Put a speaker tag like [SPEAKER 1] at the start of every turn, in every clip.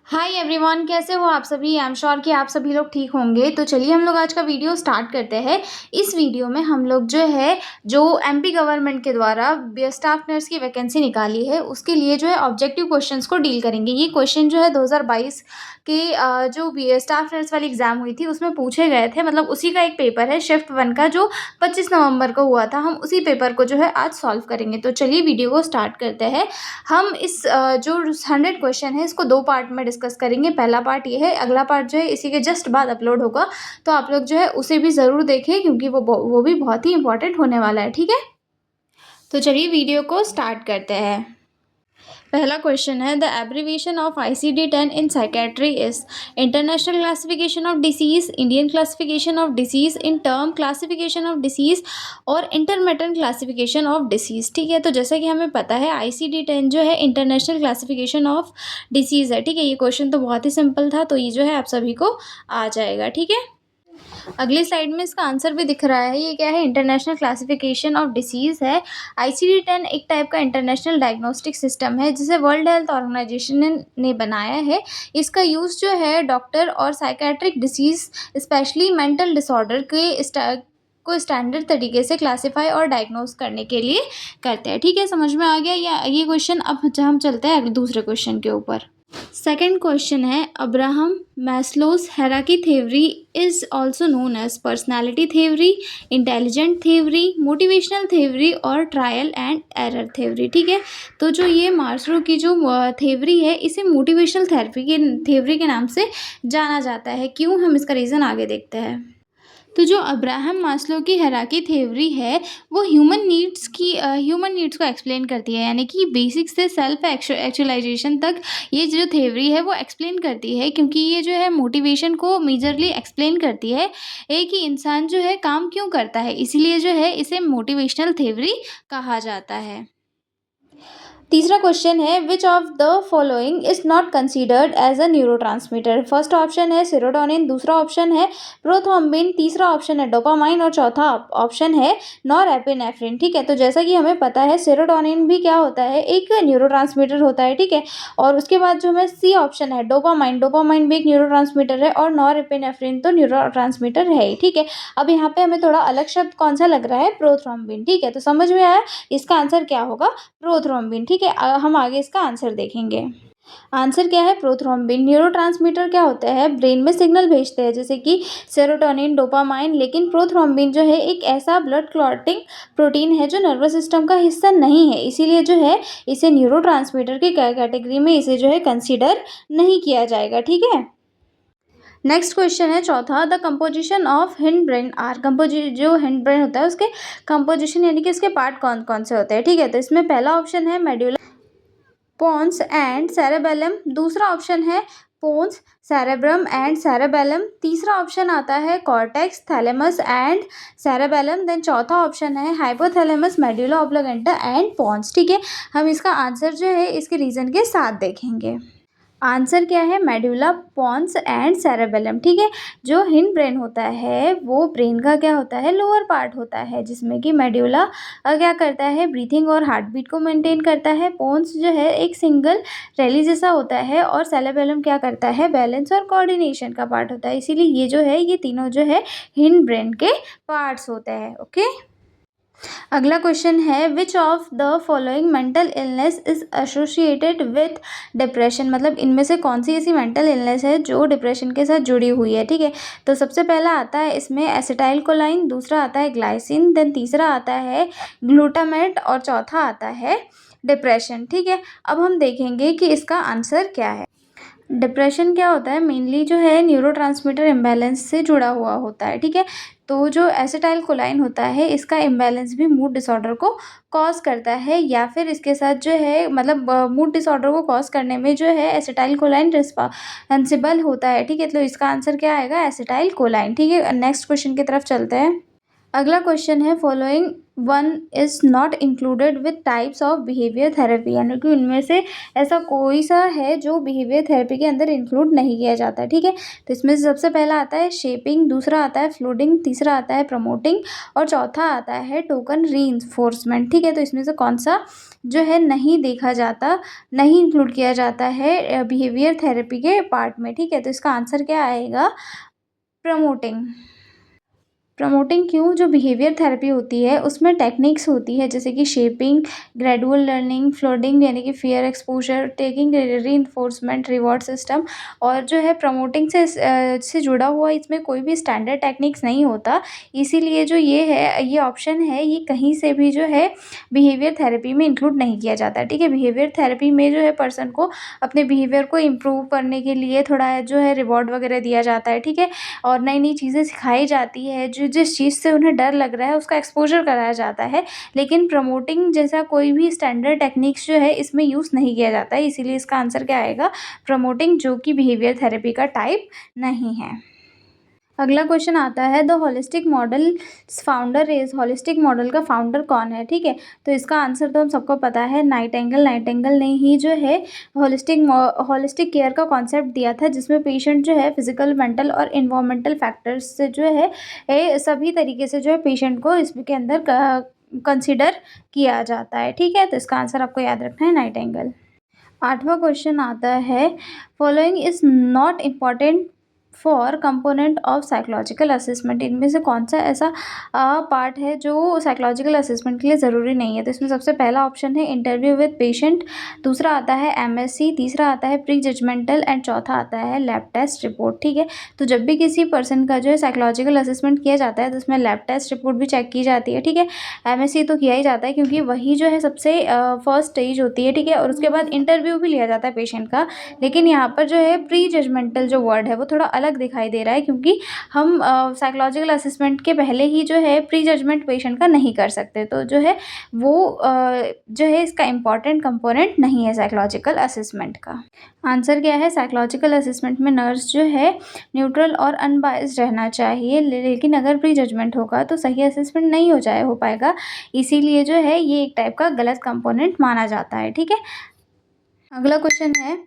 [SPEAKER 1] Hi everyone, कैसे हो आप सभी। आई एम श्योर कि आप सभी लोग ठीक होंगे। तो चलिए हम लोग आज का वीडियो स्टार्ट करते हैं। इस वीडियो में हम लोग जो एमपी गवर्नमेंट के द्वारा स्टाफ नर्स की वैकेंसी निकाली है उसके लिए ऑब्जेक्टिव क्वेश्चंस को डील करेंगे। ये क्वेश्चन 2022 के जो स्टाफ नर्स वाली एग्जाम हुई थी उसमें पूछे गए थे। मतलब उसी का एक पेपर है शिफ्ट 1 का जो 25 नवंबर को हुआ था। हम उसी पेपर को आज सॉल्व करेंगे। तो चलिए वीडियो को स्टार्ट करते हैं। हम इस जो 100 क्वेश्चन है इसको 2 पार्ट में डिस्कस करेंगे। पहला पार्ट ये है, अगला पार्ट इसी के जस्ट बाद अपलोड होगा। तो आप लोग उसे भी ज़रूर देखें क्योंकि वो भी बहुत ही इंपॉर्टेंट होने वाला है। ठीक है, तो चलिए वीडियो को स्टार्ट करते हैं। पहला क्वेश्चन है, the abbreviation of ICD-10 in psychiatry is international classification of disease, Indian classification of disease, in term classification of disease और इंटरमिटेंट क्लासिफिकेशन ऑफ डिसीज। ठीक है, तो जैसा कि हमें पता है ICD-10 international classification of disease है। ठीक है, ये क्वेश्चन तो बहुत ही सिंपल था, तो ये आप सभी को आ जाएगा। ठीक है, अगली स्लाइड में इसका आंसर भी दिख रहा है। ये क्या है, इंटरनेशनल क्लासिफिकेशन ऑफ डिसीज है। ICD-10 एक टाइप का इंटरनेशनल डायग्नोस्टिक सिस्टम है जिसे वर्ल्ड हेल्थ ऑर्गेनाइजेशन ने बनाया है। इसका यूज़ डॉक्टर और psychiatric disease specially mental disorder को स्टैंडर्ड तरीके से क्लासीफाई और डायग्नोस करने के लिए करते हैं। ठीक है, समझ में आ गया ये क्वेश्चन। अब हम चलते हैं दूसरे क्वेश्चन के ऊपर। सेकेंड क्वेश्चन है, Abraham Maslow's hierarchy theory is also known as personality theory, intelligent theory, motivational theory और ट्रायल एंड एरर थ्योरी। ठीक है, तो जो ये मास्लो की जो थ्योरी है इसे मोटिवेशनल थ्योरी के नाम से जाना जाता है। क्यों, हम इसका रीज़न आगे देखते हैं। तो जो अब्राहम मास्लो की हायरार्की थ्योरी है वो ह्यूमन नीड्स को एक्सप्लेन करती है। यानी कि बेसिक से सेल्फ एक्चुअलाइजेशन तक ये जो थ्योरी है वो एक्सप्लेन करती है, क्योंकि ये है मोटिवेशन को मेजरली एक्सप्लेन करती है कि इंसान काम क्यों करता है। इसीलिए इसे मोटिवेशनल थ्योरी कहा जाता है। तीसरा क्वेश्चन है, which of the following is not considered as a neurotransmitter. First option है सेरोटोनिन, दूसरा ऑप्शन है प्रोथ्रोम्बिन, तीसरा ऑप्शन है डोपामाइन और चौथा ऑप्शन है नॉरएपिनेफ्रिन। ठीक है, तो जैसा कि हमें पता है सेरोटोनिन भी क्या होता है, एक न्यूरोट्रांसमीटर होता है। ठीक है, और उसके बाद जो हमें सी ऑप्शन है डोपामाइन भी एक न्यूरोट्रांसमीटर है और नॉरएपिनेफ्रिन तो न्यूरोट्रांसमीटर है ही। ठीक है, अब यहाँ पे हमें थोड़ा अलग शब्द कौन सा लग रहा है, प्रोथ्रोम्बिन। ठीक है, तो समझ में आया इसका आंसर क्या होगा, प्रोथ्रोम्बिन। ठीक है, हम आगे इसका आंसर देखेंगे। आंसर क्या है, प्रोथ्रोम्बिन। न्यूरोट्रांसमीटर क्या होते हैं, ब्रेन में सिग्नल भेजते हैं जैसे कि सेरोटोनिन, डोपामाइन। लेकिन प्रोथ्रोम्बिन एक ऐसा ब्लड क्लॉटिंग प्रोटीन है जो नर्वस सिस्टम का हिस्सा नहीं है। इसीलिए इसे न्यूरोट्रांसमीटर की कैटेगरी में इसे कंसीडर नहीं किया जाएगा। ठीक है, नेक्स्ट क्वेश्चन है चौथा, the composition of hind brain are. जो हिंड ब्रेन होता है उसके कंपोजिशन यानी कि उसके पार्ट कौन कौन से होते हैं। ठीक है, तो इसमें पहला ऑप्शन है मेडुला, पोन्स एंड सेरेबेलम, दूसरा ऑप्शन है पोन्स, सेरेब्रम एंड सेरेबेलम, तीसरा ऑप्शन आता है cortex, thalamus and cerebellum, then चौथा ऑप्शन है hypothalamus, medulla oblongata and pons. ठीक है, हम इसका आंसर इसके रीजन के साथ देखेंगे। आंसर क्या है, मेडुला, पोन्स एंड सेरेबेलम। ठीक है, जो हिंड ब्रेन होता है वो ब्रेन का क्या होता है, लोअर पार्ट होता है, जिसमें कि मेडुला क्या करता है, ब्रीथिंग और हार्ट बीट को मेंटेन करता है। पोन्स एक सिंगल रैली जैसा होता है और सेरेबेलम क्या करता है, बैलेंस और कोऑर्डिनेशन का पार्ट होता है। इसीलिए ये तीनों हिंड ब्रेन के पार्ट्स होते हैं। ओके, अगला क्वेश्चन है, which of the following mental illness is associated with depression. मतलब इनमें से कौन सी ऐसी मेंटल इलनेस है जो डिप्रेशन के साथ जुड़ी हुई है। ठीक है, तो सबसे पहला आता है इसमें एसिटाइल कोलाइन, दूसरा आता है ग्लाइसिन, देन तीसरा आता है ग्लूटामेट और चौथा आता है डिप्रेशन। ठीक है, अब हम देखेंगे कि इसका आंसर क्या है। डिप्रेशन क्या होता है, मेनली न्यूरोट्रांसमीटर इम्बैलेंस से जुड़ा हुआ होता है। ठीक है, तो जो एसिटाइल कोलाइन होता है इसका इम्बैलेंस भी मूड डिसऑर्डर को कॉज करता है, या फिर इसके साथ मतलब मूड डिसऑर्डर को कॉज करने में एसिटाइल कोलाइन रिस्पॉन्सिबल होता है। ठीक है, तो इसका आंसर क्या आएगा, एसिटाइल कोलाइन। ठीक है, नेक्स्ट क्वेश्चन की तरफ चलते हैं। अगला क्वेश्चन है following one is not included with types of behaviour therapy, यानी कि उनमें से ऐसा कोई सा है जो बिहेवियर थेरेपी के अंदर इंक्लूड नहीं किया जाता है। ठीक है, तो इसमें से सबसे पहला आता है शेपिंग, दूसरा आता है फ्लूडिंग, तीसरा आता है प्रमोटिंग और चौथा आता है टोकन रीइंफोर्समेंट। ठीक है, तो इसमें से कौन सा जो है नहीं देखा जाता, नहीं इंक्लूड किया जाता है बिहेवियर थेरेपी के पार्ट में। ठीक है, तो इसका आंसर क्या आएगा? प्रमोटिंग। प्रमोटिंग क्यों? जो बिहेवियर थेरेपी होती है उसमें टेक्निक्स होती है जैसे कि शेपिंग, ग्रेजुअल लर्निंग, फ्लोडिंग यानी कि fear exposure, taking reinforcement, reward system, और जो है प्रमोटिंग से जुड़ा हुआ इसमें कोई भी स्टैंडर्ड टेक्निक्स नहीं होता। इसीलिए जो ये है, ये ऑप्शन है, ये कहीं से भी जो है बिहेवियर थेरेपी में इंक्लूड नहीं किया जाता। ठीक है, बिहेवियर थेरेपी में जो है पर्सन को अपने बिहेवियर को इम्प्रूव करने के लिए थोड़ा जो है रिवॉर्ड वगैरह दिया जाता है। ठीक है, और नई-नई चीज़ें सिखाई जाती है, जो जिस चीज़ से उन्हें डर लग रहा है उसका एक्सपोज़र कराया जाता है। लेकिन प्रमोटिंग जैसा कोई भी स्टैंडर्ड टेक्निक्स जो है इसमें यूज़ नहीं किया जाता है, इसीलिए इसका आंसर क्या आएगा? प्रमोटिंग, जो कि बिहेवियर थेरेपी का टाइप नहीं है। अगला क्वेश्चन आता है the holistic model founder is, holistic model का फाउंडर कौन है? ठीक है, तो इसका आंसर तो हम सबको पता है, नाइटिंगेल। नाइटिंगेल ने ही जो है होलिस्टिक केयर का कॉन्सेप्ट दिया था, जिसमें पेशेंट जो है फिजिकल, मेंटल और इन्वायरमेंटल फैक्टर्स से जो है सभी तरीके से जो है पेशेंट को इसके अंदर कंसिडर किया जाता है। ठीक है, तो इसका आंसर आपको याद रखना है, नाइटिंगेल। 8वां क्वेश्चन आता है following is not important for component of psychological assessment, इनमें से कौन सा ऐसा पार्ट है जो साइकोलॉजिकल असेसमेंट के लिए ज़रूरी नहीं है? तो इसमें सबसे पहला ऑप्शन है इंटरव्यू विद पेशेंट, दूसरा आता है एमएससी, तीसरा आता है प्री जजमेंटल एंड चौथा आता है लैब टेस्ट रिपोर्ट। ठीक है, तो जब भी किसी पर्सन का जो है साइकोलॉजिकल असेसमेंट किया जाता है तो उसमें लैब टेस्ट रिपोर्ट भी चेक की जाती है। ठीक है, एमएससी तो किया ही जाता है क्योंकि वही जो है सबसे फर्स्ट स्टेज होती है। ठीक है, और उसके बाद इंटरव्यू भी लिया जाता है पेशेंट का। लेकिन यहाँ पर जो है प्री जजमेंटल जो वर्ड है वो थोड़ा अलग दिखाई दे रहा है, क्योंकि हम साइकोलॉजिकल असेसमेंट के पहले ही जो है प्री जजमेंट पेशेंट का नहीं कर सकते, तो जो है वो जो है इसका इम्पॉर्टेंट कंपोनेंट नहीं है साइकोलॉजिकल असेसमेंट का। आंसर क्या है? साइकोलॉजिकल असेसमेंट में नर्स जो है न्यूट्रल और अनबायस्ड रहना चाहिए, लेकिन अगर प्री जजमेंट होगा तो सही असेसमेंट नहीं हो पाएगा, इसीलिए जो है ये एक टाइप का गलत कंपोनेंट माना जाता है। ठीक है, अगला क्वेश्चन है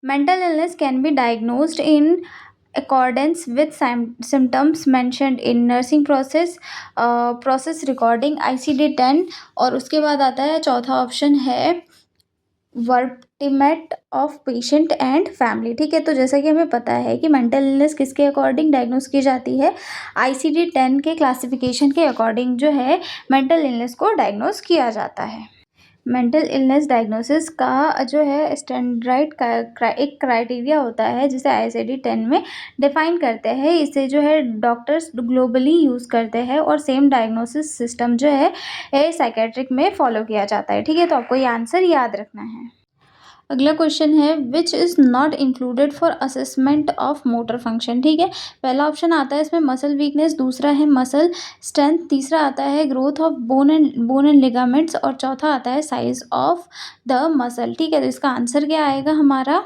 [SPEAKER 1] mental illness can be diagnosed in accordance with symptoms mentioned in nursing process recording ICD-10, और उसके बाद आता है चौथा ऑप्शन है वर्टिमेट ऑफ पेशेंट एंड फैमिली। ठीक है, तो जैसा कि हमें पता है कि मेंटल इलनेस किसके अकॉर्डिंग डायग्नोस की जाती है? ICD-10 के क्लासिफिकेशन के अकॉर्डिंग जो है मेंटल इलनेस को डायग्नोस किया जाता है। मेंटल इलनेस डायग्नोसिस का जो है स्टैंडर्ड का एक क्राइटेरिया होता है जिसे ICD-10 में डिफाइन करते हैं, इसे जो है डॉक्टर्स ग्लोबली यूज़ करते हैं और सेम डायग्नोसिस सिस्टम जो है साइकेट्रिक में फॉलो किया जाता है। ठीक है, तो आपको ये आंसर याद रखना है। अगला क्वेश्चन है which is not included for assessment of motor function. ठीक है, पहला ऑप्शन आता है इसमें मसल वीकनेस, दूसरा है मसल स्ट्रेंथ, तीसरा आता है growth of bone and ligaments और चौथा आता है साइज ऑफ द मसल। ठीक है, तो इसका आंसर क्या आएगा हमारा?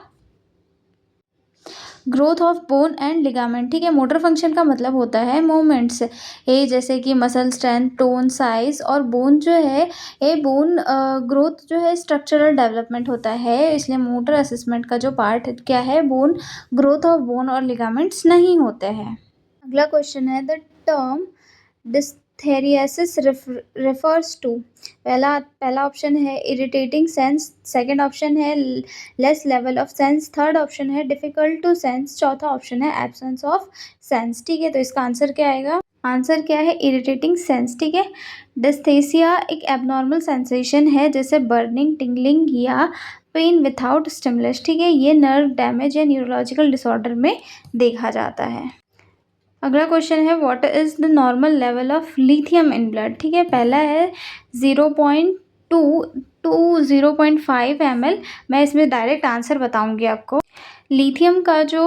[SPEAKER 1] Growth of bone and ligament. ठीक है, मोटर फंक्शन का मतलब होता है मूवमेंट्स, ये जैसे कि मसल स्ट्रेंथ, टोन, साइज, और बोन जो है ये बोन ग्रोथ जो है स्ट्रक्चरल डेवलपमेंट होता है, इसलिए मोटर असेसमेंट का जो पार्ट क्या है बोन, ग्रोथ ऑफ बोन और लिगामेंट्स नहीं होते हैं। अगला क्वेश्चन है द टर्म डिस्थेरियासिस रेफर्स टू, पहला ऑप्शन है इरिटेटिंग सेंस, सेकंड ऑप्शन है less level of sense, third option है डिफिकल्ट टू सेंस, चौथा ऑप्शन है एब्सेंस ऑफ सेंस। ठीक है, तो इसका आंसर क्या आएगा? आंसर क्या है? Irritating sense. ठीक है, डिस्थेसिया एक एबनॉर्मल सेंसेशन है जैसे बर्निंग, टिंगलिंग या पेन विथआउट स्टिमुलस। ठीक है, ये नर्व डैमेज या न्यूरोलॉजिकल डिसऑर्डर में देखा जाता है। अगला क्वेश्चन है what is the normal level of lithium in blood. ठीक है, पहला है 0.2 टू 0.5 ml। मैं इसमें डायरेक्ट आंसर बताऊंगी आपको। लिथियम का जो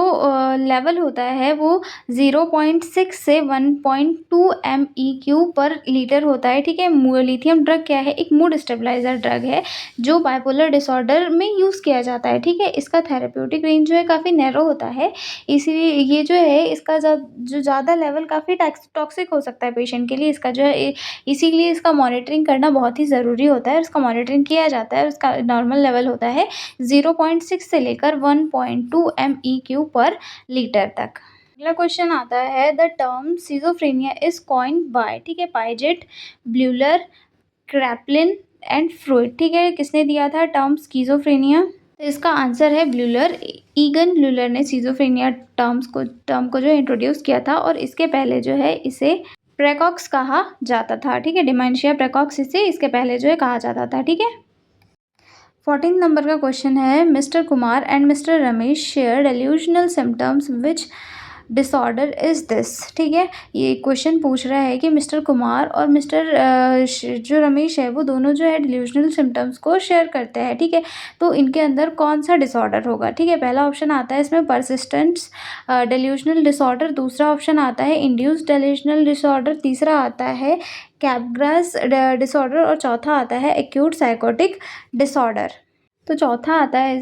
[SPEAKER 1] लेवल होता है वो 0.6 से 1.2 MEQ पर लीटर होता है, ठीक है। लिथियम ड्रग क्या है, एक मूड स्टेबलाइजर ड्रग है जो बाइपोलर डिसऑर्डर में यूज़ किया जाता है, ठीक है। इसका थेरेप्यूटिक रेंज जो है काफ़ी नैरो होता है, इसीलिए ये जो है इसका जो ज़्यादा लेवल काफ़ी टॉक्सिक हो सकता है पेशेंट के लिए। इसका जो है इसीलिए इसका मॉनिटरिंग करना बहुत ही ज़रूरी होता है। इसका मॉनिटरिंग किया जाता है, उसका नॉर्मल लेवल होता है 0.6 से लेकर 1.2 MEQ पर लीटर तक। अगला क्वेश्चन आता है, the term schizophrenia is coined bye, ठीक है, पाइजेट, ब्यूलर, क्रैपलिन एंड फ्रॉइड, ठीक है। किसने दिया था टर्म स्किज़ोफ्रेनिया? तो इसका आंसर है ब्यूलर। ईगन ब्यूलर ने सिजोफ्रेनिया टर्म को जो इंट्रोड्यूस किया था, और इसके पहले जो है इसे प्रेकॉक्स कहा जाता था, ठीक है। डिमेंशिया प्रेकॉक्स इसे इसके पहले जो है कहा जाता था, ठीक है। 14 नंबर का क्वेश्चन है, mister Kumar and mister Ramesh share delusional symptoms which disorder is this, ठीक है। ये क्वेश्चन पूछ रहा है कि मिस्टर कुमार और मिस्टर जो रमेश है वो दोनों जो है डिल्यूजनल सिम्टम्स को शेयर करते हैं, ठीक है। तो इनके अंदर कौन सा डिसऑर्डर होगा, ठीक है। पहला ऑप्शन आता है इसमें परसिस्टेंस डेल्यूजनल डिसऑर्डर, दूसरा ऑप्शन आता है इंड्यूस्ड डेल्यूजनल डिसऑर्डर, तीसरा आता है कैपग्रास डिसऑर्डर, और चौथा आता है एक्यूट साइकोटिक डिसऑर्डर। तो चौथा आता है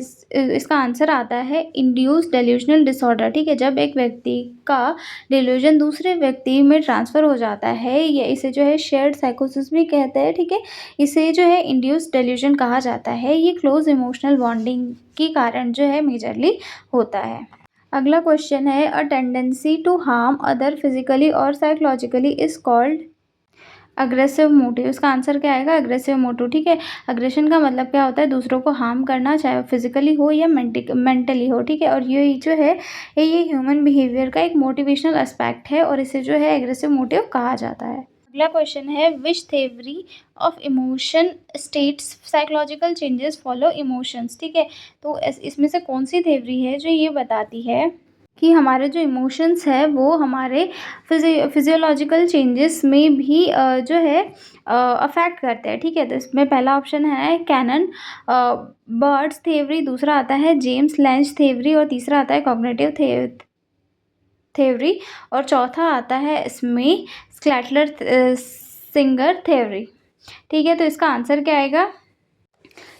[SPEAKER 1] इसका आंसर आता है इंड्यूस्ड डेल्यूजनल डिसऑर्डर, ठीक है। जब एक व्यक्ति का डिल्यूजन दूसरे व्यक्ति में ट्रांसफ़र हो जाता है, या इसे जो है शेयर्ड साइकोसिस भी कहते हैं, ठीक है। इसे जो है इंड्यूस्ड डेल्यूजन कहा जाता है। ये क्लोज इमोशनल बॉन्डिंग के कारण जो है मेजरली होता है। अगला क्वेश्चन है, a tendency to harm other physically और psychologically is called aggressive motive. इसका आंसर क्या आएगा, अग्रेसिव मोटिव, ठीक है। अग्रेशन का मतलब क्या होता है, दूसरों को हार्म करना, चाहे फिजिकली हो या मेंटली हो, ठीक है। और ये जो है ये ह्यूमन बिहेवियर का एक मोटिवेशनल एस्पेक्ट है, और इसे जो है एग्रेसिव मोटिव कहा जाता है। अगला क्वेश्चन है, which theory of emotion states psychological changes follow emotions, ठीक है। तो इसमें से कौन सी थेवरी है जो ये बताती है कि हमारे जो इमोशंस है वो हमारे फिजियोलॉजिकल चेंजेस में भी जो है अफेक्ट करते हैं, ठीक है। तो इसमें पहला ऑप्शन है कैनन बर्ड्स थेवरी, दूसरा आता है जेम्स लैंच थेवरी, और तीसरा आता है कॉग्निटिव थेवरी, और चौथा आता है इसमें स्क्लैटलर सिंगर थेवरी, ठीक है। तो इसका आंसर क्या आएगा,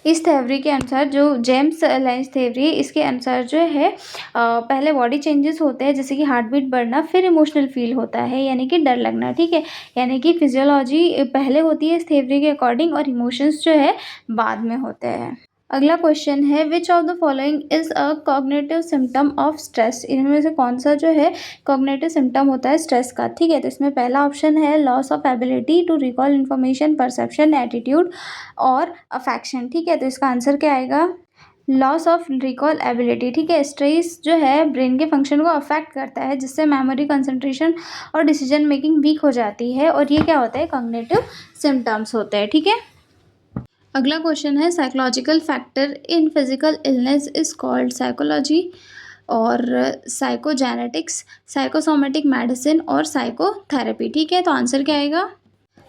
[SPEAKER 1] इस थ्योरी के अनुसार, जो जेम्स लैंच थ्योरी, इसके अनुसार जो है पहले बॉडी चेंजेस होते हैं, जैसे कि हार्ट बीट बढ़ना, फिर इमोशनल फील होता है, यानी कि डर लगना, ठीक है। यानी कि फिजियोलॉजी पहले होती है इस थ्योरी के अकॉर्डिंग, और इमोशंस जो है बाद में होते हैं। अगला क्वेश्चन है, which of the following is a cognitive symptom of stress. इनमें से कौन सा जो है कॉग्निटिव सिम्टम होता है स्ट्रेस का, ठीक है। तो इसमें पहला ऑप्शन है loss of ability to recall information, perception, attitude और अफेक्शन, ठीक है। तो इसका आंसर क्या आएगा, लॉस ऑफ रिकॉल एबिलिटी, ठीक है। स्ट्रेस जो है ब्रेन के फंक्शन को अफेक्ट करता है, जिससे मेमोरी, कंसंट्रेशन और डिसीजन मेकिंग वीक हो जाती है, और ये क्या होता है, कॉग्निटिव सिम्टम्स होते हैं, ठीक है। अगला क्वेश्चन है, psychological factor in physical illness is called psychology और साइकोजेनेटिक्स, साइकोसोमेटिक मेडिसिन और साइकोथेरेपी, ठीक है। तो आंसर क्या आएगा,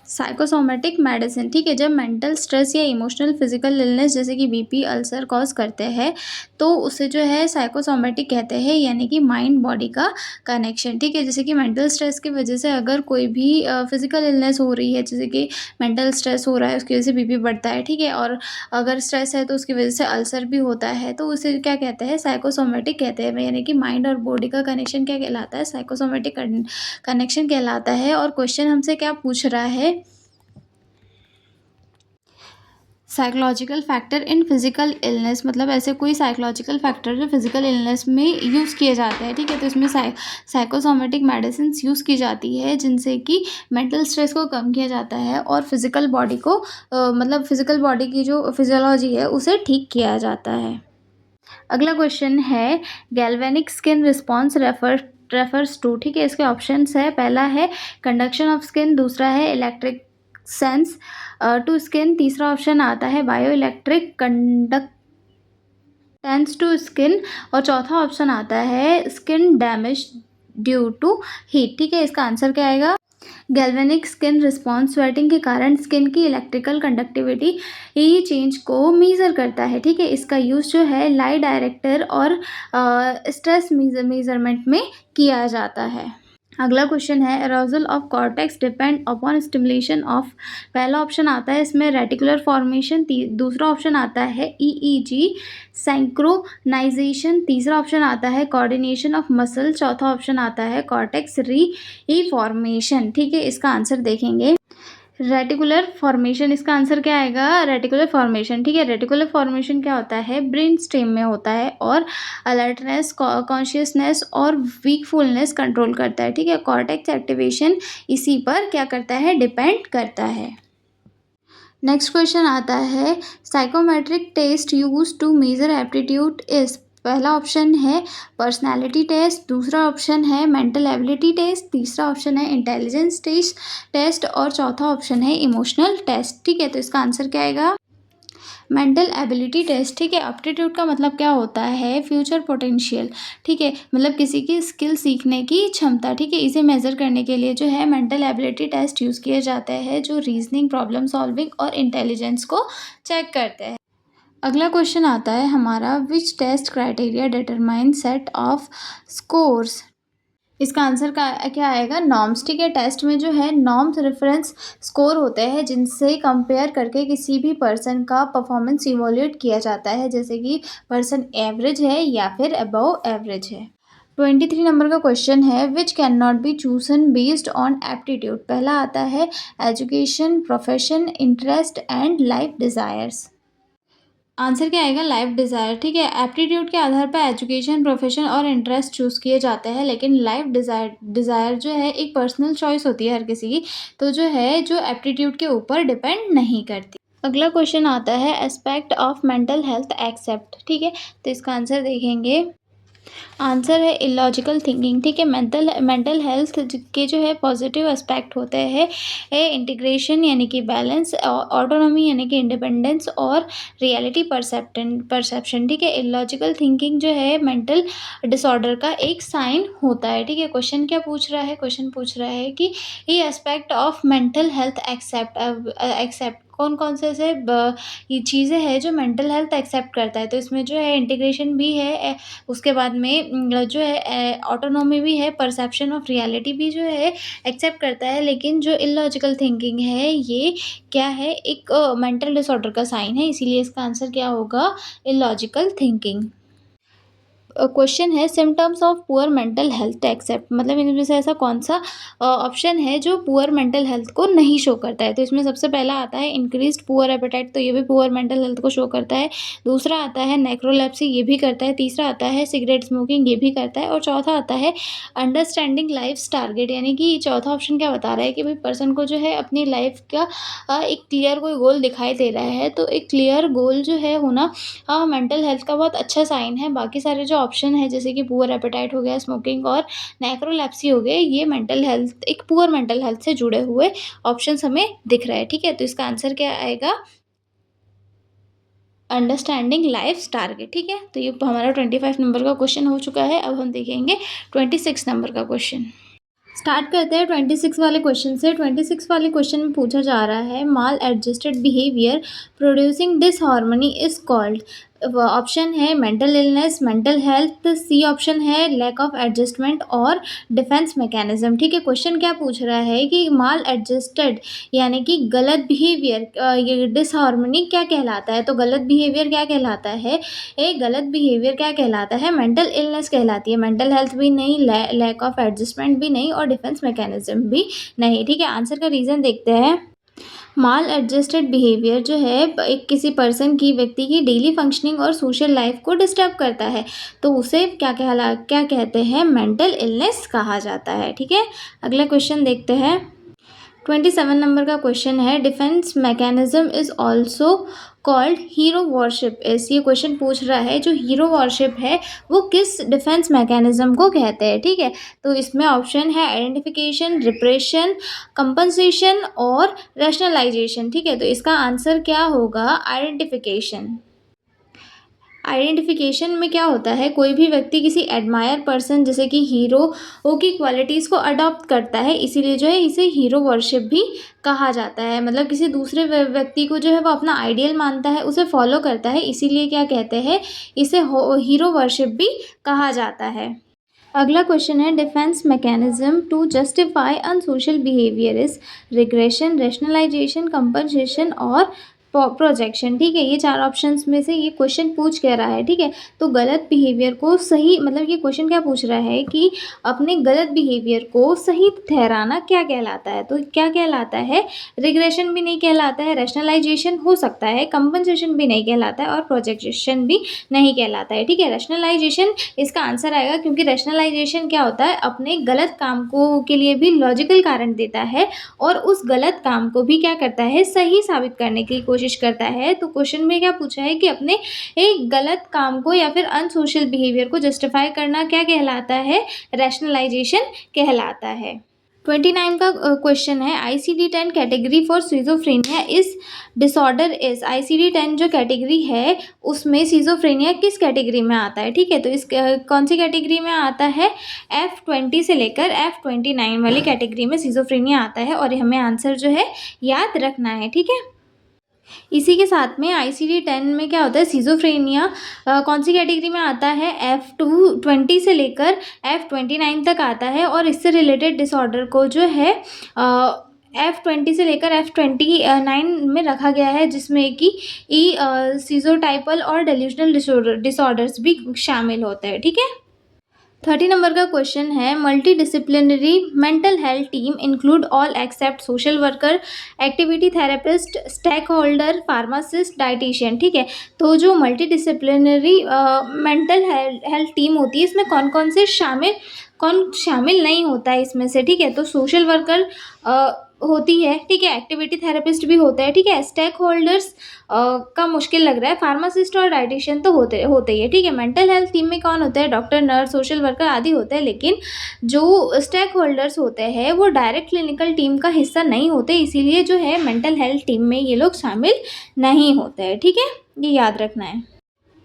[SPEAKER 1] साइकोसोमेटिक मेडिसिन, ठीक है। जब मेंटल स्ट्रेस या इमोशनल फिजिकल इलनेस जैसे कि बीपी, अल्सर कॉज करते हैं, तो उसे जो है साइकोसोमेटिक कहते हैं, यानी कि माइंड बॉडी का कनेक्शन, ठीक है। जैसे कि मेंटल स्ट्रेस की वजह से अगर कोई भी फिजिकल इलनेस हो रही है, जैसे कि मेंटल स्ट्रेस हो रहा है, उसकी वजह से बीपी बढ़ता है, ठीक है। और अगर स्ट्रेस है तो उसकी वजह से अल्सर भी होता है, तो उसे क्या कहते हैं, साइकोसोमेटिक कहते हैं, यानी कि माइंड और बॉडी का कनेक्शन क्या कहलाता है, साइकोसोमेटिक कनेक्शन कहलाता है। और क्वेश्चन हमसे क्या पूछ रहा है, psychological factor in physical illness, मतलब ऐसे कोई साइकोलॉजिकल फैक्टर जो फिजिकल इलनेस में यूज़ किए जाते हैं, ठीक है। तो इसमें साइकोसोमेटिक मेडिसिन यूज़ की जाती है, जिनसे कि मेंटल स्ट्रेस को कम किया जाता है, और फिजिकल बॉडी को मतलब फिजिकल बॉडी की जो फिजियोलॉजी है उसे ठीक किया जाता है। अगला क्वेश्चन है, galvanic skin response refers to, ठीक है। इसके ऑप्शंस है, पहला है कंडक्शन ऑफ स्किन, दूसरा है इलेक्ट्रिक सेंस टू स्किन, तीसरा ऑप्शन आता है bio electric conductance to skin, और चौथा ऑप्शन आता है skin damage due to heat, ठीक है। इसका आंसर क्या आएगा, गैल्वेनिक स्किन रिस्पॉन्स स्वेटिंग के कारण स्किन की इलेक्ट्रिकल कंडक्टिविटी ये चेंज को मेज़र करता है, ठीक है। इसका यूज़ जो है लाइट डायरेक्टर और स्ट्रेस मेजरमेंट में किया जाता है। अगला क्वेश्चन है arousal of cortex depend upon stimulation of. पहला ऑप्शन आता है इसमें रेटिकुलर फॉर्मेशन, दूसरा ऑप्शन आता है ईईजी सिंक्रोनाइजेशन, तीसरा ऑप्शन आता है कोऑर्डिनेशन ऑफ मसल, चौथा ऑप्शन आता है कॉर्टेक्स रीफॉर्मेशन, ठीक है। इसका आंसर देखेंगे रेटिकुलर फॉर्मेशन, इसका आंसर क्या आएगा रेटिकुलर फॉर्मेशन, ठीक है। रेटिकुलर फॉर्मेशन क्या होता है ब्रेन स्टेम में होता है और अलर्टनेस, कॉन्शियसनेस और वीकफुलनेस कंट्रोल करता है, ठीक है। कॉर्टेक्स एक्टिवेशन इसी पर क्या करता है डिपेंड करता है। नेक्स्ट क्वेश्चन आता है psychometric test use to measure aptitude is. पहला ऑप्शन है पर्सनालिटी टेस्ट, दूसरा ऑप्शन है मेंटल एबिलिटी टेस्ट, तीसरा ऑप्शन है इंटेलिजेंस टेस्ट और चौथा ऑप्शन है इमोशनल टेस्ट, ठीक है। तो इसका आंसर क्या आएगा मेंटल एबिलिटी टेस्ट, ठीक है। एप्टीट्यूड का मतलब क्या होता है फ्यूचर पोटेंशियल, ठीक है, मतलब किसी की स्किल सीखने की क्षमता, ठीक है। इसे मेज़र करने के लिए जो है मेंटल एबिलिटी टेस्ट यूज़ किए जाते हैं जो रीजनिंग, प्रॉब्लम सॉल्विंग और इंटेलिजेंस को चेक करते हैं। अगला क्वेश्चन आता है हमारा which test criteria determine set of scores. इसका आंसर का क्या आएगा नॉर्म्स, ठीक है। टेस्ट में जो है नॉर्म्स रेफरेंस स्कोर होते हैं जिनसे कंपेयर करके किसी भी पर्सन का परफॉर्मेंस इवोल्यूट किया जाता है, जैसे कि पर्सन एवरेज है या फिर अबव एवरेज है। 23 नंबर का क्वेश्चन है which can not be chosen based on aptitude. पहला आता है education, profession, interest and life desires. Answer क्या आएगा लाइफ डिज़ायर, ठीक है। एप्टीट्यूड के आधार पर एजुकेशन, प्रोफेशन और इंटरेस्ट चूज़ किए जाते हैं, लेकिन लाइफ डिज़ायर जो है एक पर्सनल चॉइस होती है हर किसी की, तो जो है जो एप्टीट्यूड के ऊपर डिपेंड नहीं करती। अगला क्वेश्चन आता है aspect of mental health except, ठीक है। तो इसका आंसर देखेंगे आंसर है इलॉजिकल थिंकिंग, ठीक है। मेंटल हेल्थ के जो है पॉजिटिव एस्पेक्ट होते हैं इंटीग्रेशन यानी कि बैलेंस, ऑटोनॉमी यानी कि इंडिपेंडेंस और रियलिटी परसेप्शन, ठीक है। इलॉजिकल थिंकिंग जो है मेंटल डिसऑर्डर का एक साइन होता है, ठीक है। क्वेश्चन क्या पूछ रहा है क्वेश्चन पूछ रहा है कि ये aspect of mental health except कौन कौन से ये चीज़ें हैं जो मेंटल हेल्थ एक्सेप्ट करता है। तो इसमें जो है इंटीग्रेशन भी है, उसके बाद में जो है ऑटोनॉमी भी है, परसेप्शन ऑफ रियलिटी भी जो है एक्सेप्ट करता है, लेकिन जो इलॉजिकल थिंकिंग है ये क्या है एक मेंटल डिसऑर्डर का साइन है, इसीलिए इसका आंसर क्या होगा इलॉजिकल थिंकिंग। क्वेश्चन है symptoms of poor mental health except, मतलब इनमें से ऐसा कौन सा ऑप्शन है जो पुअर मेंटल हेल्थ को नहीं शो करता है। तो इसमें सबसे पहला आता है इंक्रीज्ड पुअर एपेटाइट, तो ये भी पुअर मेंटल हेल्थ को शो करता है। दूसरा आता है नेक्रोलेप्सी, ये भी करता है। तीसरा आता है सिगरेट स्मोकिंग, ये भी करता है। और चौथा आता है अंडरस्टैंडिंग लाइफ टारगेट, यानी कि चौथा ऑप्शन क्या बता रहा है कि भाई पर्सन को जो है अपनी लाइफ का एक क्लियर कोई गोल दिखाई दे रहा है, तो एक क्लियर गोल जो है होना मेंटल हेल्थ का बहुत अच्छा साइन है। बाकी सारे जो ऑप्शन है जैसे कि पुअर एपेटाइट हो गया, स्मोकिंग और नेक्रोलेप्सी हो गए, ये मेंटल हेल्थ एक पुअर मेंटल हेल्थ से जुड़े हुए ऑप्शंस हमें दिख रहे हैं, ठीक है। तो इसका आंसर क्या आएगा अंडरस्टैंडिंग लाइफ टारगेट, ठीक है। तो ये हमारा 25 नंबर का क्वेश्चन हो चुका है। अब हम देखेंगे 26 नंबर का क्वेश्चन। स्टार्ट करते हैं 26 वाले क्वेश्चन से। 26 वाले क्वेश्चन में पूछा जा रहा है maladjusted behaviour producing disharmony is called. Option है mental illness, mental health, C option है लैक ऑफ एडजस्टमेंट और डिफेंस मैकेनिज्म, ठीक है। क्वेश्चन क्या पूछ रहा है कि माल एडजस्टेड यानी कि गलत बिहेवियर, ये डिसहार्मनी क्या कहलाता है। तो गलत बिहेवियर क्या कहलाता है गलत बिहेवियर क्या कहलाता है मेंटल इलनेस कहलाती है। मेंटल हेल्थ भी नहीं, लैक ऑफ एडजस्टमेंट भी नहीं और डिफेंस मैकेनिज्म भी नहीं, ठीक है। आंसर का रीज़न देखते हैं। माल एडजस्टेड बिहेवियर जो है एक किसी पर्सन की व्यक्ति की डेली फंक्शनिंग और सोशल लाइफ को डिस्टर्ब करता है, तो उसे क्या कहते हैं मेंटल इलनेस कहा जाता है, ठीक है। अगला क्वेश्चन देखते हैं 27 नंबर का क्वेश्चन है defence mechanism is also called hero worship is. ये क्वेश्चन पूछ रहा है जो हीरो वॉरशिप है वो किस डिफेंस मैकेनिज्म को कहते हैं, ठीक है। तो इसमें ऑप्शन है आइडेंटिफिकेशन, रिप्रेशन, कंपनसेशन और रैशनलाइजेशन, ठीक है। तो इसका आंसर क्या होगा आइडेंटिफिकेशन। आइडेंटिफिकेशन में क्या होता है, कोई भी व्यक्ति किसी एडमायर पर्सन जैसे कि हीरो की क्वालिटीज़ को अडॉप्ट करता है, इसीलिए जो है इसे हीरो वर्शिप भी कहा जाता है। मतलब किसी दूसरे व्यक्ति को जो है वो अपना आइडियल मानता है, उसे फॉलो करता है, इसीलिए क्या कहते हैं, इसे हीरो वर्शिप भी कहा जाता है। अगला क्वेश्चन है, defence mechanism to justify unsocial behaviour is regression, rationalisation, compensation और प्रोजेक्शन। ठीक है, ये 4 ऑप्शंस में से ये क्वेश्चन पूछ कह रहा है। ठीक है, तो गलत बिहेवियर को सही, मतलब ये क्वेश्चन क्या पूछ रहा है कि अपने गलत बिहेवियर को सही ठहराना क्या कहलाता है। तो क्या कहलाता है, रिग्रेशन भी नहीं कहलाता है, रैशनलाइजेशन हो सकता है, कंपनसेशन भी नहीं कहलाता है और प्रोजेक्शन भी नहीं कहलाता है। ठीक है, रैशनलाइजेशन इसका आंसर आएगा, क्योंकि रैशनलाइजेशन क्या होता है, अपने गलत काम को के लिए भी लॉजिकल कारण देता है और उस गलत काम को भी क्या करता है, सही साबित करने की कोशिश करता है। तो क्वेश्चन में क्या पूछा है कि अपने एक गलत काम को या फिर अनसोशल बिहेवियर को जस्टिफाई करना क्या कहलाता है, रैशनलाइजेशन कहलाता है। 29 का क्वेश्चन है, ICD-10 कैटेगरी फॉर सिजोफ्रेनिया इस डिसऑर्डर इज। ICD-10 जो कैटेगरी है उसमें सिजोफ्रेनिया किस कैटेगरी में आता है। ठीक है, तो इस कौन सी कैटेगरी में आता है, F20 से लेकर F29 वाली कैटेगरी में सिजोफ्रेनिया आता है और हमें आंसर जो है याद रखना है। ठीक है, इसी के साथ में ICD-10 में क्या होता है, सिजोफ्रेनिया कौन सी कैटेगरी में आता है, F20 से लेकर F29 तक आता है और इससे रिलेटेड डिसऑर्डर को जो है F20 से लेकर F29 में रखा गया है, जिसमें कि सीजोटाइपल और डेल्यूशनल डिसऑर्डर्स भी शामिल होते हैं। ठीक है, 30 नंबर का क्वेश्चन है, multidisciplinary mental health team include all except social worker, activity therapist, stakeholder, pharmacist, dietitian. ठीक है, तो जो multidisciplinary mental health team होती है, इसमें कौन शामिल नहीं होता है इसमें से। ठीक है, तो सोशल वर्कर होती है, ठीक है, एक्टिविटी थेरेपिस्ट भी होता है, ठीक है, स्टेक होल्डर्स का मुश्किल लग रहा है, फार्मासिस्ट और डाइटिशियन तो होते ही है। ठीक है, मेंटल हेल्थ टीम में कौन होता है, डॉक्टर, नर्स, सोशल वर्कर आदि होते हैं, लेकिन जो स्टेक होल्डर्स होते हैं वो डायरेक्ट क्लिनिकल टीम का हिस्सा नहीं होते, इसीलिए जो है मेंटल हेल्थ टीम में ये लोग शामिल नहीं होते हैं। ठीक है, ये याद रखना है।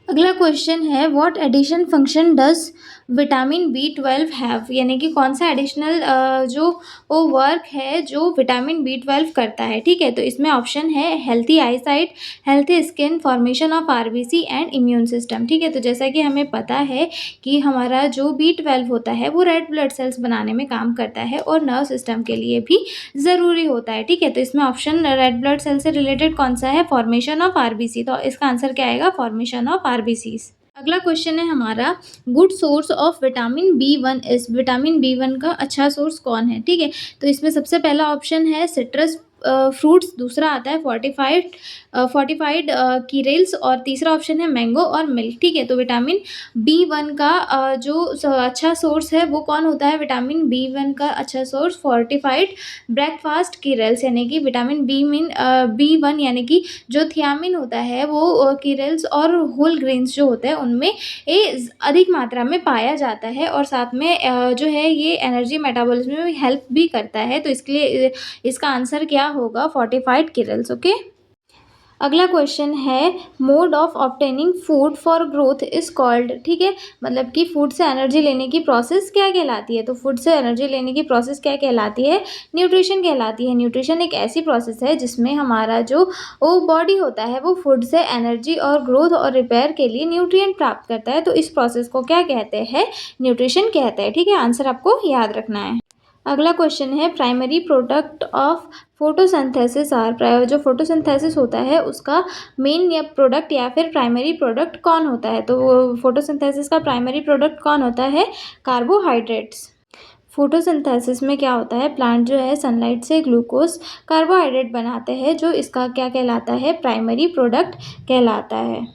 [SPEAKER 1] अगला क्वेश्चन है, what addition function does vitamin B12 have, यानी कि कौन सा एडिशनल जो वो वर्क है जो विटामिन B12 करता है। ठीक है, तो इसमें ऑप्शन है healthy eyesight, healthy skin, formation of RBC and immune system. ठीक है, तो जैसा कि हमें पता है कि हमारा जो B12 होता है वो रेड ब्लड सेल्स बनाने में काम करता है और नर्व सिस्टम के लिए भी ज़रूरी होता है। ठीक है, तो इसमें ऑप्शन रेड ब्लड सेल से रिलेटेड कौन सा है, फॉर्मेशन ऑफ RBC, तो इसका आंसर क्या आएगा, फॉर्मेशन ऑफ RBCs। अगला क्वेश्चन है हमारा, good source of vitamin B1 is, vitamin B1 का अच्छा सोर्स कौन है। ठीक है, तो इसमें सबसे पहला ऑप्शन है सिट्रस फ्रूट्स, दूसरा आता है फोर्टिफाइड कीरेल्स और तीसरा ऑप्शन है मैंगो और मिल्क। ठीक है, तो विटामिन B1 का जो अच्छा सोर्स है वो कौन होता है, विटामिन B1 का अच्छा सोर्स फोर्टिफाइड ब्रेकफास्ट कीरेल्स, यानी कि विटामिन B1 यानी कि जो थियामिन होता है वो कीरेल्स और होल ग्रेन्स जो होते हैं उनमें अधिक मात्रा में पाया जाता है और साथ में जो है ये एनर्जी मेटाबॉलिज्म में हेल्प भी करता है, तो इसके लिए इसका आंसर क्या होगा, फोर्टिफाइड कीरेल्स। ओके, अगला क्वेश्चन है, mode of obtaining food for growth is called. ठीक है, मतलब कि फूड से एनर्जी लेने की प्रोसेस क्या कहलाती है, तो फूड से एनर्जी लेने की प्रोसेस क्या कहलाती है, न्यूट्रिशन कहलाती है। न्यूट्रिशन एक ऐसी प्रोसेस है जिसमें हमारा जो बॉडी होता है वो फूड से एनर्जी और ग्रोथ और रिपेयर के लिए न्यूट्रिएंट प्राप्त करता है, तो इस प्रोसेस को क्या कहते हैं, न्यूट्रिशन कहते हैं। ठीक है, आंसर आपको याद रखना है। अगला क्वेश्चन है, primary product of photosynthesis are, जो फोटोसिंथेसिस होता है उसका मेन या प्रोडक्ट या फिर प्राइमरी प्रोडक्ट कौन होता है, तो फोटोसिंथेसिस का प्राइमरी प्रोडक्ट कौन होता है, कार्बोहाइड्रेट्स। फोटोसिंथेसिस में क्या होता है, प्लांट जो है सनलाइट से ग्लूकोज कार्बोहाइड्रेट बनाते हैं, जो इसका क्या कहलाता है, प्राइमरी प्रोडक्ट कहलाता है।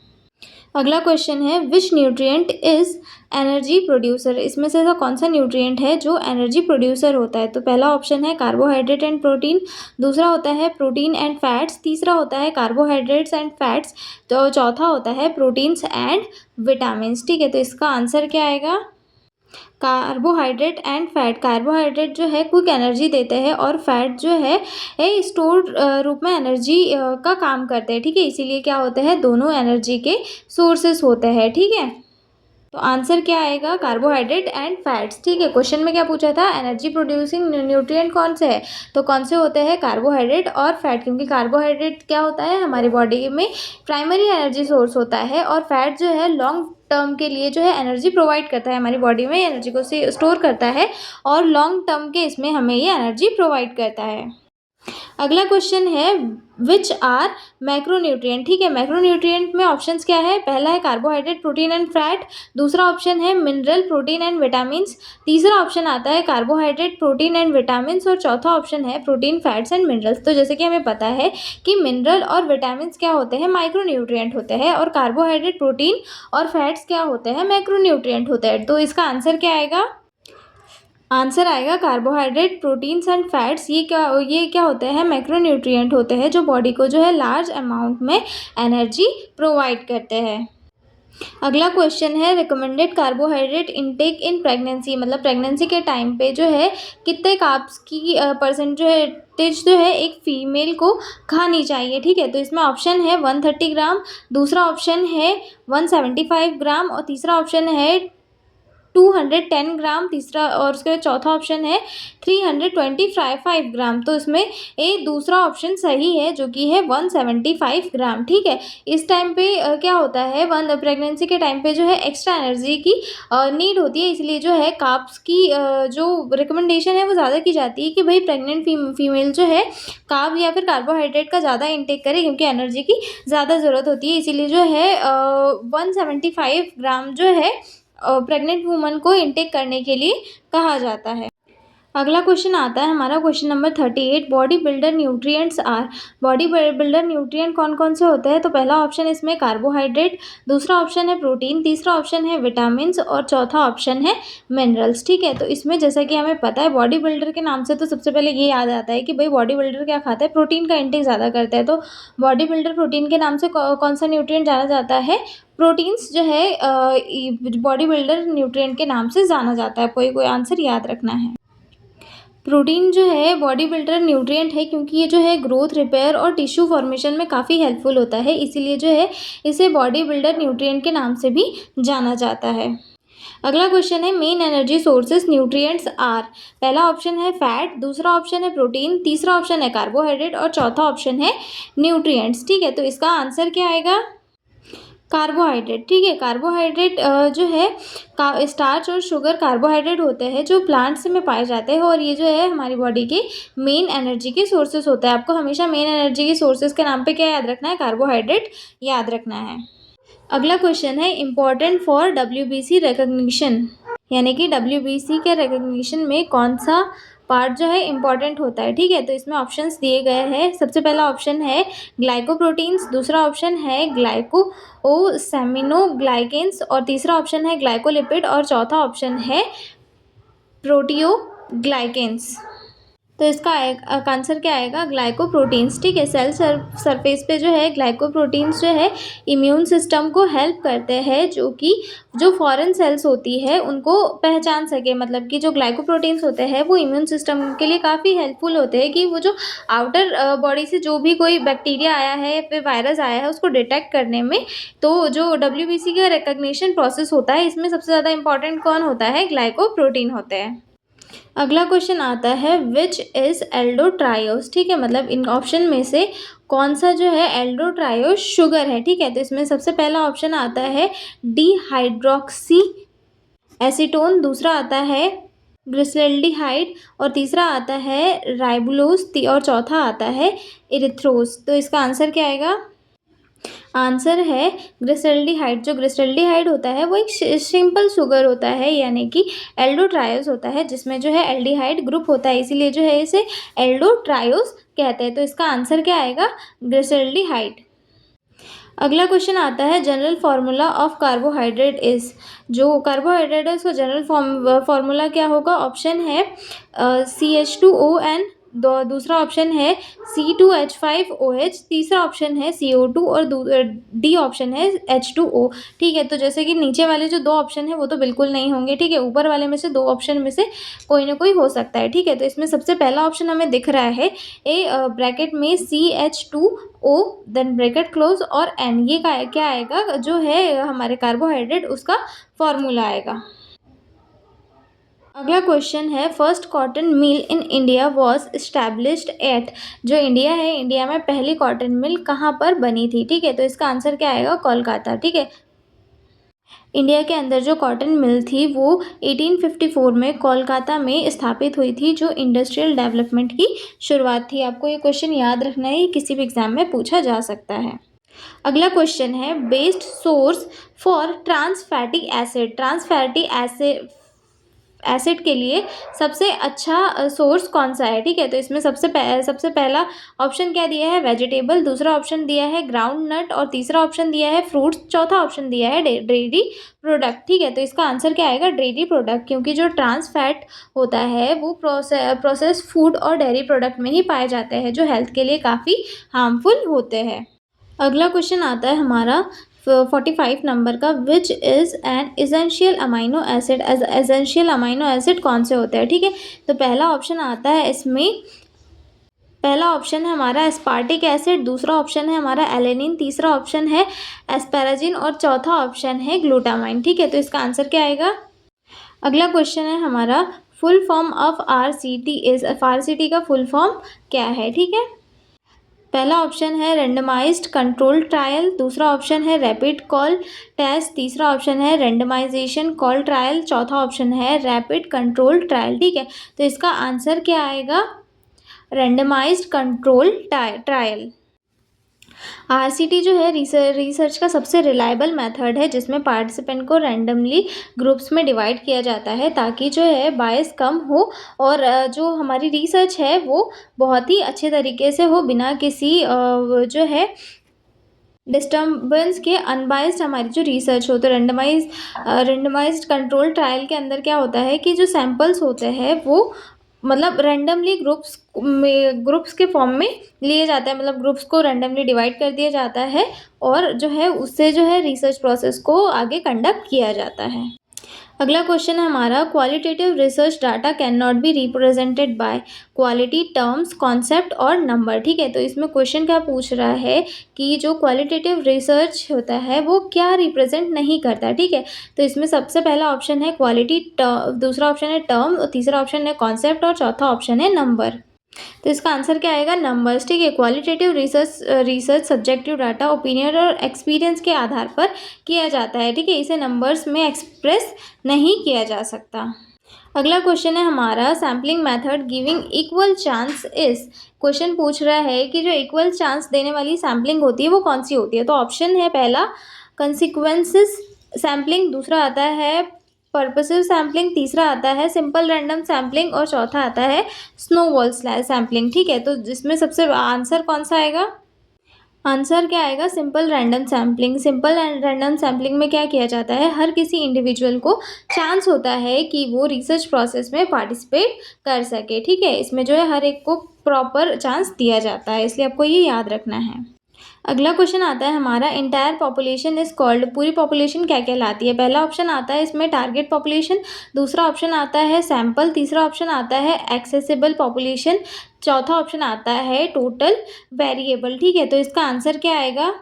[SPEAKER 1] अगला क्वेश्चन है, विच न्यूट्रिएंट इज एनर्जी प्रोड्यूसर, इसमें से ऐसा कौन सा न्यूट्रिएंट है जो एनर्जी प्रोड्यूसर होता है, तो पहला ऑप्शन है कार्बोहाइड्रेट एंड प्रोटीन, दूसरा होता है प्रोटीन एंड फैट्स, तीसरा होता है कार्बोहाइड्रेट्स एंड फैट्स, तो चौथा होता है प्रोटीन्स एंड विटामिन्स। ठीक है, तो इसका आंसर क्या आएगा, कार्बोहाइड्रेट एंड फैट। कार्बोहाइड्रेट जो है क्विक एनर्जी देते हैं और फैट जो है स्टोर रूप में एनर्जी का काम करते हैं, ठीक है। इसीलिए क्या होते हैं, दोनों एनर्जी के सोर्सेस होते हैं, ठीक है। तो आंसर क्या आएगा, कार्बोहाइड्रेट एंड फैट्स, ठीक है। क्वेश्चन में क्या पूछा था, एनर्जी प्रोड्यूसिंग न्यूट्रिएंट कौन से है, तो कौन से होते हैं, कार्बोहाइड्रेट और फैट, क्योंकि कार्बोहाइड्रेट क्या होता है, हमारी बॉडी में प्राइमरी एनर्जी सोर्स होता है और फैट जो है लॉन्ग टर्म के लिए जो है एनर्जी प्रोवाइड करता है, हमारी बॉडी में एनर्जी को से स्टोर करता है और लॉन्ग टर्म के इसमें हमें ये एनर्जी प्रोवाइड करता है। अगला क्वेश्चन है विच आर मैक्रोन्यूट्रिएंट, ठीक है। मैक्रोन्यूट्रिएंट में ऑप्शंस क्या है, पहला है कार्बोहाइड्रेट, प्रोटीन एंड फैट, दूसरा ऑप्शन है मिनरल, प्रोटीन एंड विटामिन्स, तीसरा ऑप्शन आता है कार्बोहाइड्रेट, प्रोटीन एंड विटामिन्स और चौथा ऑप्शन है प्रोटीन, फैट्स एंड मिनरल्स। तो जैसे कि हमें पता है कि मिनरल और विटामिन्स क्या होते हैं, माइक्रोन्यूट्रिएंट होते हैं और कार्बोहाइड्रेट, प्रोटीन और फैट्स क्या होते हैं, मैक्रोन्यूट्रिएंट होते हैं। तो इसका आंसर क्या आएगा, आंसर आएगा कार्बोहाइड्रेट, प्रोटीन्स एंड फैट्स, ये क्या होते हैं, मैक्रोन्यूट्रिएंट होते हैं जो बॉडी को जो है लार्ज अमाउंट में एनर्जी प्रोवाइड करते हैं। अगला क्वेश्चन है recommended carbohydrate intake in pregnancy, मतलब प्रेगनेंसी के टाइम पे जो है कितने कार्ब्स की परसेंट जो है तेज जो है एक फीमेल को खानी चाहिए, ठीक है। तो इसमें ऑप्शन है 130 ग्राम, दूसरा ऑप्शन है 175 ग्राम और तीसरा ऑप्शन है 210 ग्राम, तीसरा और उसके बाद चौथा ऑप्शन है 325 ग्राम। तो इसमें दूसरा ऑप्शन सही है जो कि है 175 ग्राम, ठीक है। इस टाइम पे क्या होता है, प्रेगनेंसी के टाइम पे जो है एक्स्ट्रा एनर्जी की नीड होती है, इसलिए जो है कार्ब्स की जो रिकमेंडेशन है वो ज़्यादा की जाती है कि भाई प्रेग्नेंट फीमेल जो है कार्ब या फिर कार्बोहाइड्रेट का ज़्यादा इंटेक करे क्योंकि एनर्जी की ज़्यादा ज़रूरत होती है, इसीलिए जो है 175 ग्राम जो है प्रेग्नेंट वूमन को इनटेक करने के लिए कहा जाता है। अगला क्वेश्चन आता है हमारा question number 38, body builder nutrients are. Body builder nutrient कौन कौन से होते हैं, तो पहला ऑप्शन इसमें कार्बोहाइड्रेट, दूसरा ऑप्शन है प्रोटीन, तीसरा ऑप्शन है विटामिन्स और चौथा ऑप्शन है मिनरल्स, ठीक है। तो इसमें जैसा कि हमें पता है बॉडी बिल्डर के नाम से तो सबसे पहले ये याद आता है कि भाई बॉडी बिल्डर क्या खाता है, प्रोटीन का इंटेक ज़्यादा करता है। तो बॉडी बिल्डर प्रोटीन के नाम से कौन सा न्यूट्रिएंट जाना जाता है, प्रोटीन्स जो है बॉडी बिल्डर न्यूट्रिएंट के नाम से जाना जाता है। कोई आंसर याद रखना है। प्रोटीन जो है बॉडी बिल्डर न्यूट्रिएंट है क्योंकि ये जो है ग्रोथ, रिपेयर और टिश्यू फॉर्मेशन में काफ़ी हेल्पफुल होता है, इसीलिए जो है इसे बॉडी बिल्डर न्यूट्रिएंट के नाम से भी जाना जाता है। अगला क्वेश्चन है main energy sources nutrients are. पहला ऑप्शन है फैट, दूसरा ऑप्शन है प्रोटीन, तीसरा ऑप्शन है कार्बोहाइड्रेट और चौथा ऑप्शन है न्यूट्रिएंट्स, ठीक है। तो इसका आंसर क्या आएगा, कार्बोहाइड्रेट, ठीक है। कार्बोहाइड्रेट जो है स्टार्च और शुगर कार्बोहाइड्रेट होते हैं जो प्लांट्स में पाए जाते हैं और ये जो है हमारी बॉडी के मेन एनर्जी के सोर्सेस होते हैं। आपको हमेशा मेन एनर्जी के सोर्सेस के नाम पे क्या याद रखना है, कार्बोहाइड्रेट याद रखना है। अगला क्वेश्चन है इम्पॉर्टेंट फॉर WBC रिकग्निशन, यानी कि WBC के रिकग्निशन में कौन सा पार्ट जो है इम्पॉर्टेंट होता है, ठीक है। तो इसमें ऑप्शंस दिए गए हैं। सबसे पहला ऑप्शन है ग्लाइकोप्रोटीन्स, दूसरा ऑप्शन है ग्लाइकोसेमिनोग्लाइकेंस और तीसरा ऑप्शन है ग्लाइकोलिपिड और चौथा ऑप्शन है प्रोटियोग्लाइकेंस। तो इसका आंसर क्या आएगा, ग्लाइकोप्रोटीन्स, ठीक है। सेल सरफेस पे जो है ग्लाइकोप्रोटीन्स जो है इम्यून सिस्टम को हेल्प करते हैं जो फॉरेन सेल्स होती है उनको पहचान सके, मतलब कि जो ग्लाइकोप्रोटीन्स होते हैं वो इम्यून सिस्टम के लिए काफ़ी हेल्पफुल होते हैं कि वो जो आउटर बॉडी से जो भी कोई बैक्टीरिया आया है या फिर वायरस आया है उसको डिटेक्ट करने में। तो जो WBC का रिकग्निशन प्रोसेस होता है इसमें सबसे ज़्यादा इंपॉर्टेंट कौन होता है, ग्लाइकोप्रोटीन होते हैं। अगला क्वेश्चन आता है विच इज़ एल्डोट्रायोस, ठीक है। मतलब इन ऑप्शन में से कौन सा जो है एल्डोट्रायोस शुगर है, ठीक है। तो इसमें सबसे पहला ऑप्शन आता है डिहाइड्रोक्सी एसीटोन, दूसरा आता है ग्लिसरॉल्डिहाइड और तीसरा आता है राइबोलोज और चौथा आता है इरिथ्रोज। तो इसका आंसर क्या आएगा, आंसर है ग्लिसरॉल्डिहाइड। जो ग्लिसरॉल्डिहाइड होता है वो एक सिंपल शुगर होता है, यानी कि एल्डोट्रायोस होता है जिसमें जो है एल्डिहाइड ग्रुप होता है, इसीलिए जो है इसे एल्डोट्रायोस कहते हैं। तो इसका आंसर क्या आएगा, ग्लिसरॉल्डिहाइड। अगला क्वेश्चन आता है general formula of carbohydrate is. जो कार्बोहाइड्रेट है उसका जनरल फार्मूला क्या होगा, ऑप्शन है CH2ON, दूसरा ऑप्शन है C2H5OH, तीसरा ऑप्शन है CO2 और डी ऑप्शन है H2O। ठीक है, तो जैसे कि नीचे वाले जो 2 ऑप्शन है वो तो बिल्कुल नहीं होंगे। ठीक है, ऊपर वाले में से 2 ऑप्शन में से कोई ना कोई हो सकता है। ठीक है, तो इसमें सबसे पहला ऑप्शन हमें दिख रहा है ब्रैकेट में CH2O देन ब्रैकेट क्लोज और N, ये क्या आएगा, जो है हमारे कार्बोहाइड्रेट उसका फॉर्मूला आएगा। अगला क्वेश्चन है, first cotton mill in India was established at, जो इंडिया है, इंडिया में पहली कॉटन मिल कहाँ पर बनी थी। ठीक है, तो इसका आंसर क्या आएगा, कोलकाता। ठीक है, इंडिया के अंदर जो कॉटन मिल थी वो 1854 में कोलकाता में स्थापित हुई थी, जो इंडस्ट्रियल डेवलपमेंट की शुरुआत थी। आपको ये क्वेश्चन याद रखना है, किसी भी एग्जाम में पूछा जा सकता है। अगला क्वेश्चन है, best source for trans fatty acid, trans fatty acid के लिए सबसे अच्छा सोर्स कौन सा है। ठीक है, तो इसमें सबसे पहला ऑप्शन क्या दिया है, वेजिटेबल, दूसरा ऑप्शन दिया है ग्राउंड नट और तीसरा ऑप्शन दिया है फ्रूट्स, चौथा ऑप्शन दिया है डेयरी प्रोडक्ट। ठीक है, तो इसका आंसर क्या आएगा, डेयरी प्रोडक्ट, क्योंकि जो ट्रांस फैट होता है वो प्रोसेस फूड और डेयरी प्रोडक्ट में ही पाए जाते हैं, जो हेल्थ के लिए काफ़ी हार्मफुल होते हैं। अगला क्वेश्चन आता है हमारा 45 नंबर का, which is an essential amino acid, essential amino acid कौन से होते हैं। ठीक है, तो पहला ऑप्शन आता है इसमें, पहला ऑप्शन है हमारा एस्पार्टिक एसिड, दूसरा ऑप्शन है हमारा एलेनिन, तीसरा ऑप्शन है एस्पेराजिन और चौथा ऑप्शन है ग्लूटामाइन। ठीक है, तो इसका आंसर क्या आएगा। अगला क्वेश्चन है हमारा, full form of RCT is, RCT का फुल फॉर्म क्या है। ठीक है, पहला ऑप्शन है रेंडमाइज्ड कंट्रोल ट्रायल, दूसरा ऑप्शन है रैपिड कॉल टेस्ट, तीसरा ऑप्शन है रेंडमाइजेशन कॉल ट्रायल, चौथा ऑप्शन है रैपिड कंट्रोल ट्रायल। ठीक है, तो इसका आंसर क्या आएगा, रेंडमाइज्ड कंट्रोल ट्रायल। RCT जो है रिसर्च का सबसे रिलायबल मेथड है, जिसमें पार्टिसिपेंट को रैंडमली ग्रुप्स में डिवाइड किया जाता है, ताकि जो है बायस कम हो और जो हमारी रिसर्च है वो बहुत ही अच्छे तरीके से हो, बिना किसी जो है डिस्टर्बेंस के अनबायस्ड हमारी जो रिसर्च हो। तो रेंडमाइज्ड कंट्रोल ट्रायल के अंदर क्या होता है कि जो सैंपल्स होते हैं वो मतलब रैंडमली ग्रुप्स के फॉर्म में लिए जाते हैं, मतलब ग्रुप्स को रैंडमली डिवाइड कर दिया जाता है और जो है उससे जो है रिसर्च प्रोसेस को आगे कंडक्ट किया जाता है। अगला क्वेश्चन है हमारा, qualitative research data can not be represented by quality terms concept और नंबर। ठीक है, तो इसमें क्वेश्चन क्या पूछ रहा है कि जो क्वालिटेटिव रिसर्च होता है वो क्या रिप्रेजेंट नहीं करता। ठीक है, तो इसमें सबसे पहला ऑप्शन है क्वालिटी, दूसरा ऑप्शन है टर्म और तीसरा ऑप्शन है कॉन्सेप्ट और चौथा ऑप्शन है नंबर। तो इसका आंसर क्या आएगा, नंबर्स। ठीक है, qualitative research subjective data, opinion और एक्सपीरियंस के आधार पर किया जाता है। ठीक है, इसे नंबर्स में एक्सप्रेस नहीं किया जा सकता। अगला क्वेश्चन है हमारा, sampling method giving equal chance is, question पूछ रहा है कि जो इक्वल चांस देने वाली सैम्पलिंग होती है वो कौन सी होती है। तो ऑप्शन है पहला कंसिक्वेंसेस सैम्पलिंग, दूसरा आता है पर्पसिव सैम्पलिंग, तीसरा आता है सिंपल रैंडम सैम्पलिंग और चौथा आता है स्नोबॉल सैम्पलिंग। ठीक है, तो जिसमें सबसे आंसर कौन सा आएगा, आंसर क्या आएगा, simple random sampling. Simple random sampling में क्या किया जाता है, हर किसी इंडिविजुअल को चांस होता है कि वो रिसर्च प्रोसेस में पार्टिसिपेट कर सके। ठीक है, इसमें जो है हर एक को प्रॉपर चांस दिया जाता है, इसलिए आपको ये याद रखना है। अगला क्वेश्चन आता है हमारा, इंटायर पॉपुलेशन इज कॉल्ड, पूरी पॉपुलेशन क्या कहलाती है। पहला ऑप्शन आता है इसमें टारगेट पॉपुलेशन, दूसरा ऑप्शन आता है सैंपल, तीसरा ऑप्शन आता है एक्सेसिबल पॉपुलेशन, चौथा ऑप्शन आता है टोटल वेरिएबल। ठीक है, तो इसका आंसर क्या आएगा,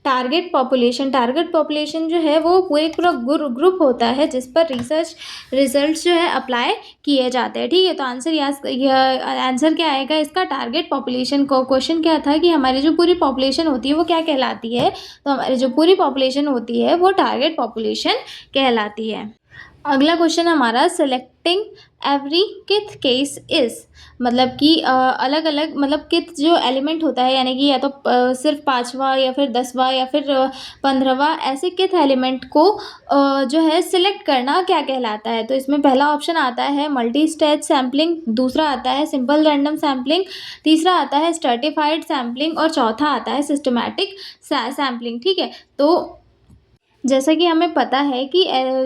[SPEAKER 1] टारगेट पॉपुलेशन। टारगेट पॉपुलेशन जो है वो पूरा ग्रुप होता है जिस पर रिजल्ट्स जो है अप्लाई किए जाते हैं। ठीक है, तो आंसर क्या आएगा इसका, टारगेट पॉपुलेशन। को क्वेश्चन क्या था कि हमारी जो पूरी पॉपुलेशन होती है वो क्या कहलाती है, तो हमारी जो पूरी पॉपुलेशन होती है वो टारगेट पॉपुलेशन कहलाती है। अगला क्वेश्चन हमारा, सेलेक्टिंग एवरी किथ केस इज, मतलब कि अलग अलग मतलब किथ जो एलिमेंट होता है, यानी कि या तो सिर्फ 5वां या फिर 10वां या फिर 15वां, ऐसे किथ एलिमेंट को जो है सिलेक्ट करना क्या कहलाता है। तो इसमें पहला ऑप्शन आता है मल्टी स्टेज सैम्पलिंग, दूसरा आता है सिंपल रैंडम सैम्पलिंग, तीसरा आता है स्ट्रेटिफाइड सैम्पलिंग और चौथा आता है सिस्टमैटिक सैम्पलिंग। ठीक है, तो जैसा कि हमें पता है कि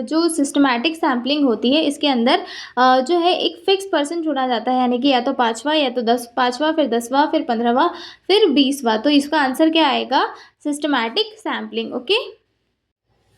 [SPEAKER 1] जो सिस्टमैटिक सैंपलिंग होती है इसके अंदर जो है एक फिक्स पर्सन चुना जाता है, यानी कि या तो 5वां या तो 5वां फिर 10वां फिर 15वां फिर 20वां। तो इसका आंसर क्या आएगा? Systematic sampling. ओके।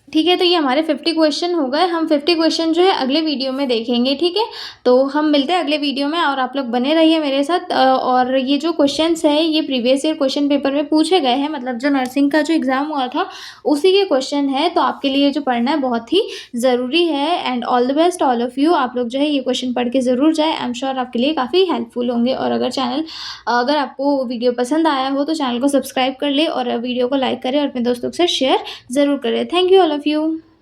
[SPEAKER 1] ठीक है, तो ये हमारे 50 क्वेश्चन हो गए। हम 50 क्वेश्चन जो है अगले वीडियो में देखेंगे, ठीक है? तो हम मिलते हैं अगले वीडियो में और आप लोग बने रहिए मेरे साथ। और ये जो क्वेश्चन्स हैं ये प्रीवियस ईयर क्वेश्चन पेपर में पूछे गए हैं, मतलब जो नर्सिंग का जो एग्ज़ाम हुआ था उसी के क्वेश्चन है। तो आपके लिए जो पढ़ना है बहुत ही ज़रूरी है। And all the best all of you. आप लोग जो है ये क्वेश्चन पढ़ के ज़रूर जाएँ। आई एम श्योर आपके लिए काफ़ी हेल्पफुल होंगे। और अगर आपको वीडियो पसंद आया हो तो चैनल को सब्सक्राइब कर ले और वीडियो को लाइक करें और अपने दोस्तों के साथ शेयर ज़रूर करें। Thank you all of you.